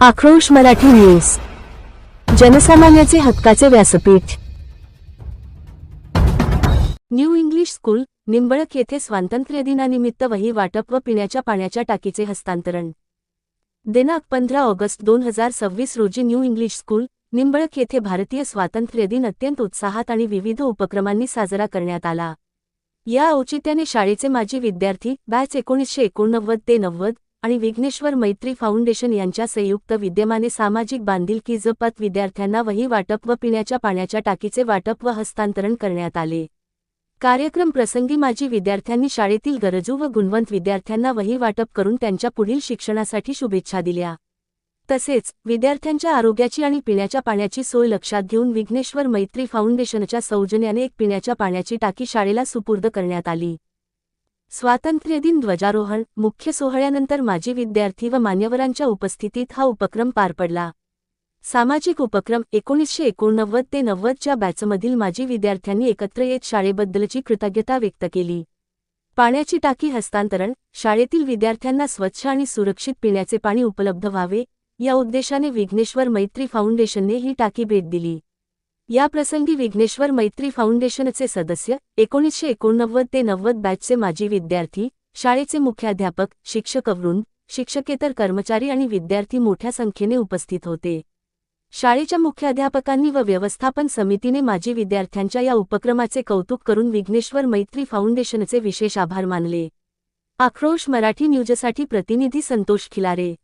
आक्रोश मराठी न्यूज, जनसामान्याचे हक्काचे व्यासपीठ। न्यू इंग्लिश स्कूल, निंबळक येथे स्वातंत्र्य दिनानिमित्त वही वाटप व पिण्याच्या पाण्याच्या टाकीचे हस्तांतरण। दिनांक 15 ऑगस्ट 2026 रोजी न्यू इंग्लिश स्कूल, निंबळक येथे भारतीय स्वातंत्र्य दिन अत्यंत उत्साहात आणि विविध उपक्रमांनी साजरा करण्यात आला। या औचित्याने शाळेचे माजी विद्यार्थी बॅच 1989 ते 90 आणि विघ्नेश्वर मैत्री फाउंडेशन यांच्या संयुक्त विद्यमाने सामाजिक बांधिलकी जपत विद्यार्थ्यांना वही वाटप व पिण्याच्या पाण्याच्या टाकीचे वाटप व हस्तांतरण करण्यात आले। कार्यक्रम प्रसंगी माजी विद्यार्थ्यांनी शाळेतील गरजू व गुणवंत विद्यार्थ्यांना वही वाटप करून त्यांच्या पुढील शिक्षणासाठी शुभेच्छा दिल्या। तसेच विद्यार्थ्यांच्या आरोग्याची आणि पिण्याच्या पाण्याची सोय लक्षात घेऊन विघ्नेश्वर मैत्री फाउंडेशनच्या सौजन्याने एक पिण्याच्या पाण्याची टाकी शाळेला सुपूर्द करण्यात आली। स्वातंत्र्य दिन ध्वजारोहण, मुख्य सोहळ्यानंतर माजी विद्यार्थी व मान्यवरांच्या उपस्थितीत हा उपक्रम पार पडला। सामाजिक उपक्रम 1989 ते 90 च्या बॅचमधील माजी विद्यार्थ्यांनी एकत्र येत शाळेबद्दलची कृतज्ञता व्यक्त केली। पाण्याची टाकी हस्तांतरण, शाळेतील विद्यार्थ्यांना स्वच्छ आणि सुरक्षित पिण्याचे पाणी उपलब्ध व्हावे या उद्देशाने विघ्नेश्वर मैत्री फाउंडेशनने ही टाकी भेट दिली। या प्रसंगी विघ्नेश्वर मैत्री फाउंडेशनचे सदस्य, 1989 ते 90 बॅचचे माजी विद्यार्थी, शाळेचे मुख्याध्यापक, शिक्षकवृंद, शिक्षकेतर कर्मचारी आणि विद्यार्थी मोठ्या संख्येने उपस्थित होते। शाळेच्या मुख्याध्यापकांनी व व्यवस्थापन समितीने माजी विद्यार्थ्यांच्या या उपक्रमाचे कौतुक करून विघ्नेश्वर मैत्री फाउंडेशनचे विशेष आभार मानले। आक्रोश मराठी न्यूजसाठी प्रतिनिधी संतोष खिलारे।